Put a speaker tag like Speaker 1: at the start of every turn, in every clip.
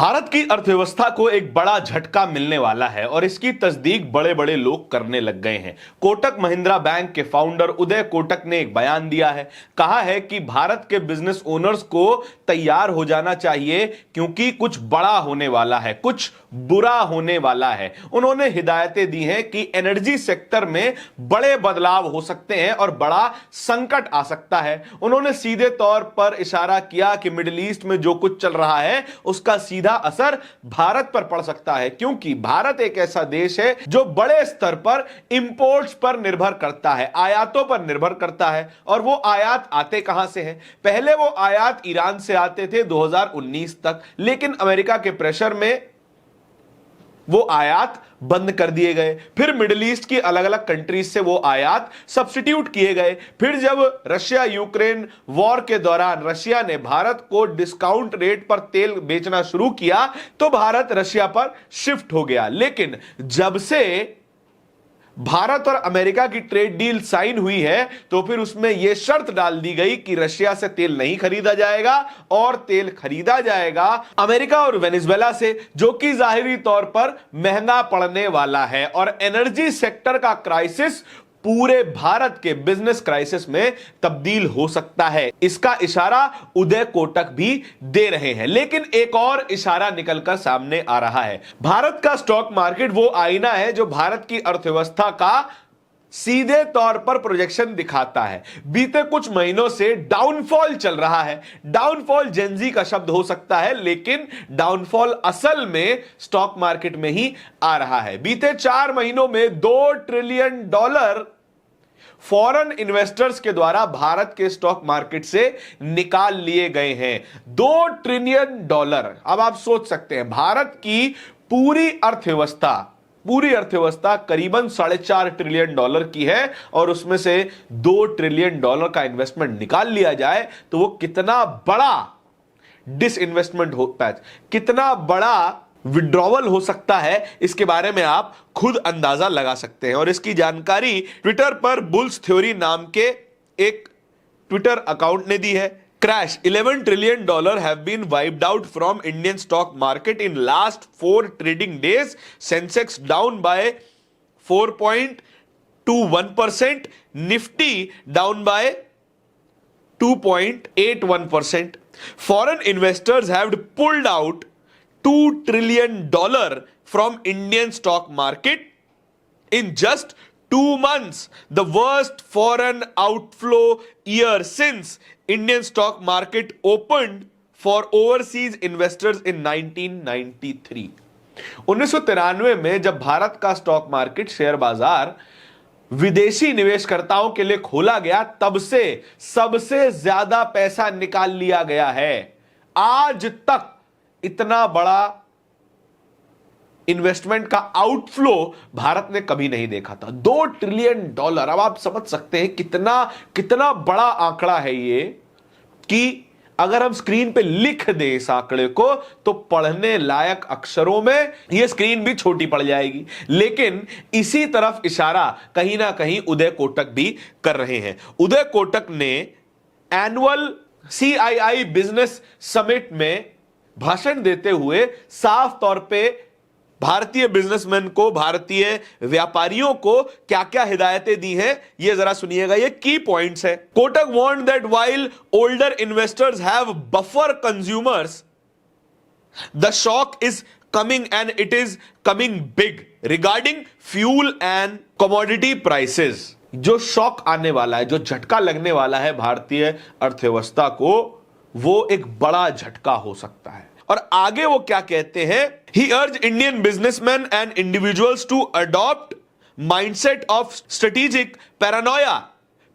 Speaker 1: भारत की अर्थव्यवस्था को एक बड़ा झटका मिलने वाला है और इसकी तस्दीक बड़े बड़े लोग करने लग गए हैं। कोटक महिंद्रा बैंक के फाउंडर उदय कोटक ने एक बयान दिया है। कहा है कि भारत के बिजनेस ओनर्स को तैयार हो जाना चाहिए क्योंकि कुछ बड़ा होने वाला है, कुछ बुरा होने वाला है। उन्होंने हिदायतें दी हैं कि एनर्जी सेक्टर में बड़े बदलाव हो सकते हैं और बड़ा संकट आ सकता है। उन्होंने सीधे तौर पर इशारा किया कि मिडिल ईस्ट में जो कुछ चल रहा है उसका सीधा असर भारत पर पड़ सकता है, क्योंकि भारत एक ऐसा देश है जो बड़े स्तर पर इंपोर्ट्स पर निर्भर करता है, आयातों पर निर्भर करता है। और वो आयात आते कहां से हैं? पहले वो आयात ईरान से आते थे 2019 तक, लेकिन अमेरिका के प्रेशर में वो आयात बंद कर दिए गए। फिर मिडिल ईस्ट की अलग अलग कंट्रीज से वो आयात सब्स्टिट्यूट किए गए। फिर जब रशिया यूक्रेन वॉर के दौरान रशिया ने भारत को डिस्काउंट रेट पर तेल बेचना शुरू किया तो भारत रशिया पर शिफ्ट हो गया। लेकिन जब से भारत और अमेरिका की ट्रेड डील साइन हुई है तो फिर उसमें यह शर्त डाल दी गई कि रशिया से तेल नहीं खरीदा जाएगा और तेल खरीदा जाएगा अमेरिका और वेनेजुएला से, जो कि जाहिरी तौर पर महंगा पड़ने वाला है। और एनर्जी सेक्टर का क्राइसिस पूरे भारत के बिजनेस क्राइसिस में तब्दील हो सकता है। इसका इशारा उदय कोटक भी दे रहे हैं। लेकिन एक और इशारा निकलकर सामने आ रहा है। भारत का स्टॉक मार्केट वो आईना है जो भारत की अर्थव्यवस्था का सीधे तौर पर प्रोजेक्शन दिखाता है। बीते कुछ महीनों से डाउनफॉल चल रहा है। डाउनफॉल जेनजी का शब्द हो सकता है, लेकिन डाउनफॉल असल में स्टॉक मार्केट में ही आ रहा है। बीते 4 महीनों में $2 ट्रिलियन फॉरेन इन्वेस्टर्स के द्वारा भारत के स्टॉक मार्केट से निकाल लिए गए हैं। $2 ट्रिलियन। अब आप सोच सकते हैं, भारत की पूरी अर्थव्यवस्था करीबन $4.5 ट्रिलियन की है और उसमें से $2 ट्रिलियन का इन्वेस्टमेंट निकाल लिया जाए तो वो कितना बड़ा डिसइन्वेस्टमेंट होता है, कितना बड़ा विड्रॉवल हो सकता है, इसके बारे में आप खुद अंदाजा लगा सकते हैं। और इसकी जानकारी ट्विटर पर बुल्स थ्योरी नाम के एक ट्विटर अकाउंट ने दी है। Crash, $11 trillion have been wiped out from Indian stock market in last 4 trading days. Sensex down by 4.21%. Nifty down by 2.81%. Foreign investors have pulled out $2 trillion from Indian stock market in just 2 months, the worst foreign outflow year since Indian stock market opened for overseas investors in 1993. 1993 में जब भारत का stock market share बाजार विदेशी निवेशकर्ताओं के लिए खोला गया, तब से सबसे ज्यादा पैसा निकाल लिया गया है। आज तक इतना बड़ा इन्वेस्टमेंट का आउटफ्लो भारत ने कभी नहीं देखा था। $2 ट्रिलियन। अब आप समझ सकते हैं कितना बड़ा आंकड़ा है ये, कि अगर हम स्क्रीन पे लिख दें इस आंकड़े को तो पढ़ने लायक अक्षरों में ये स्क्रीन भी छोटी पड़ जाएगी। लेकिन इसी तरफ इशारा कहीं ना कहीं उदय कोटक भी कर रहे हैं। उदय कोटक ने एनुअल CII बिजनेस समिट में भाषण देते हुए साफ तौर पे भारतीय बिजनेसमैन को, भारतीय व्यापारियों को क्या क्या हिदायतें दी हैं, ये जरा सुनिएगा। ये की पॉइंट्स है। Kotak warned that while older investors have buffer consumers, the shock is coming and it is coming big regarding fuel and commodity prices. जो शॉक आने वाला है, जो झटका लगने वाला है भारतीय अर्थव्यवस्था को, वो एक बड़ा झटका हो सकता है। और आगे वो क्या कहते हैं? He urged Indian businessmen and individuals to adopt mindset of strategic paranoia,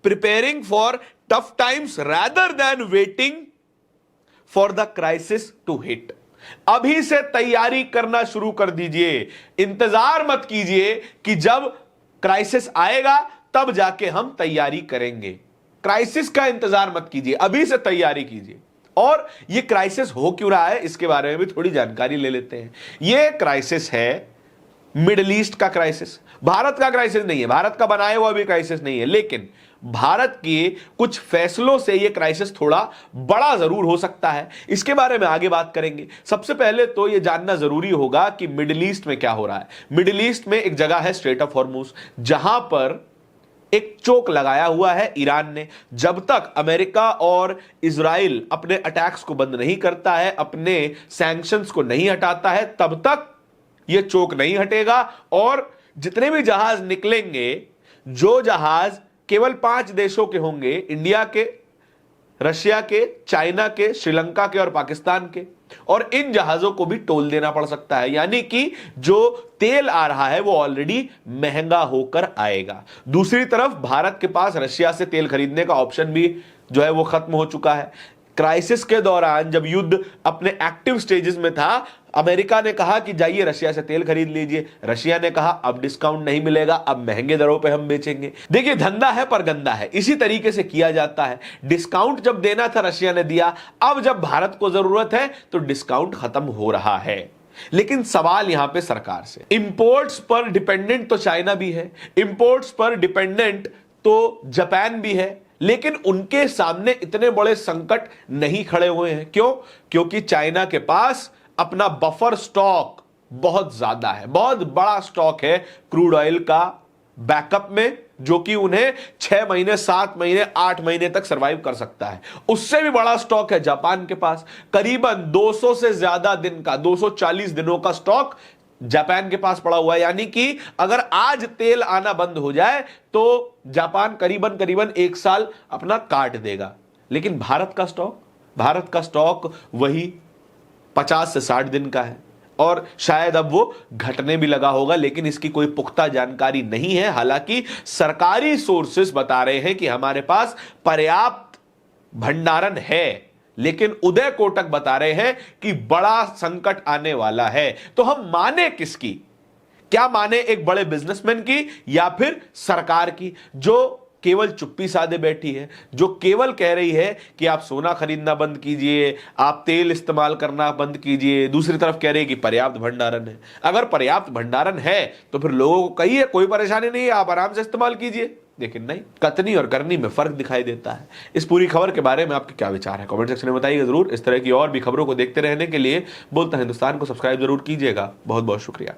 Speaker 1: preparing for tough times rather than waiting for the crisis to hit. अभी से तैयारी करना शुरू कर दीजिए। इंतजार मत कीजिए कि जब क्राइसिस आएगा तब जाके हम तैयारी करेंगे। क्राइसिस का इंतजार मत कीजिए, अभी से तैयारी कीजिए। और यह क्राइसिस हो क्यों रहा है, इसके बारे में भी थोड़ी जानकारी ले लेते हैं। यह क्राइसिस है मिडिल ईस्ट का क्राइसिस, भारत का क्राइसिस नहीं है, भारत का बनाया हुआ भी क्राइसिस नहीं है, लेकिन भारत के कुछ फैसलों से यह क्राइसिस थोड़ा बड़ा जरूर हो सकता है। इसके बारे में आगे बात करेंगे। सबसे पहले तो यह जानना जरूरी होगा कि मिडिल ईस्ट में क्या हो रहा है। मिडिल ईस्ट में एक जगह है स्ट्रेट ऑफ हॉर्मुज, जहां पर एक चोक लगाया हुआ है ईरान ने। जब तक अमेरिका और इजराइल अपने अटैक्स को बंद नहीं करता है, अपने सैंक्शंस को नहीं हटाता है, तब तक यह चोक नहीं हटेगा। और जितने भी जहाज निकलेंगे, जो जहाज केवल 5 देशों के होंगे, इंडिया के, रशिया के, चाइना के, श्रीलंका के और पाकिस्तान के, और इन जहाजों को भी टोल देना पड़ सकता है। यानी कि जो तेल आ रहा है वो ऑलरेडी महंगा होकर आएगा। दूसरी तरफ भारत के पास रशिया से तेल खरीदने का ऑप्शन भी जो है वो खत्म हो चुका है। क्राइसिस के दौरान जब युद्ध अपने एक्टिव स्टेजेस में था, अमेरिका ने कहा कि जाइए रशिया से तेल खरीद लीजिए। रशिया ने कहा अब डिस्काउंट नहीं मिलेगा, अब महंगे दरों पे हम बेचेंगे। देखिए, धंधा है पर गंदा है, इसी तरीके से किया जाता है। डिस्काउंट जब देना था रशिया ने दिया, अब जब भारत को जरूरत है तो डिस्काउंट खत्म हो रहा है। लेकिन सवाल यहां पे सरकार से, इंपोर्ट्स पर डिपेंडेंट तो चाइना भी है, इंपोर्ट्स पर डिपेंडेंट तो जापान भी है, लेकिन उनके सामने इतने बड़े संकट नहीं खड़े हुए हैं। क्यों? क्योंकि चाइना के पास अपना बफर स्टॉक बहुत ज्यादा है, बहुत बड़ा स्टॉक है क्रूड ऑयल का बैकअप में, जो कि उन्हें 6 महीने, 7 महीने, 8 महीने तक सरवाइव कर सकता है। उससे भी बड़ा स्टॉक है जापान के पास, करीबन 200 से ज्यादा दिन का, 240 दिनों का स्टॉक जापान के पास पड़ा हुआ है। यानी कि अगर आज तेल आना बंद हो जाए तो जापान करीबन करीबन 1 साल अपना काट देगा। लेकिन भारत का स्टॉक वही 50 से 60 दिन का है, और शायद अब वो घटने भी लगा होगा, लेकिन इसकी कोई पुख्ता जानकारी नहीं है। हालांकि सरकारी सोर्सेस बता रहे हैं कि हमारे पास पर्याप्त भंडारण है, लेकिन उदय कोटक बता रहे हैं कि बड़ा संकट आने वाला है। तो हम माने किसकी? क्या माने एक बड़े बिजनेसमैन की या फिर सरकार की, जो केवल चुप्पी साधे बैठी है, जो केवल कह रही है कि आप सोना खरीदना बंद कीजिए, आप तेल इस्तेमाल करना बंद कीजिए, दूसरी तरफ कह रही है कि पर्याप्त भंडारण है। अगर पर्याप्त भंडारण है तो फिर लोगों को कहिए कोई परेशानी नहीं है, आप आराम से इस्तेमाल कीजिए। लेकिन नहीं, कथनी और करनी में फर्क दिखाई देता है। इस पूरी खबर के बारे में आपके क्या विचार है, कमेंट सेक्शन में बताइएगा जरूर। इस तरह की और भी खबरों को देखते रहने के लिए बोलता हिंदुस्तान को सब्सक्राइब जरूर कीजिएगा। बहुत बहुत शुक्रिया।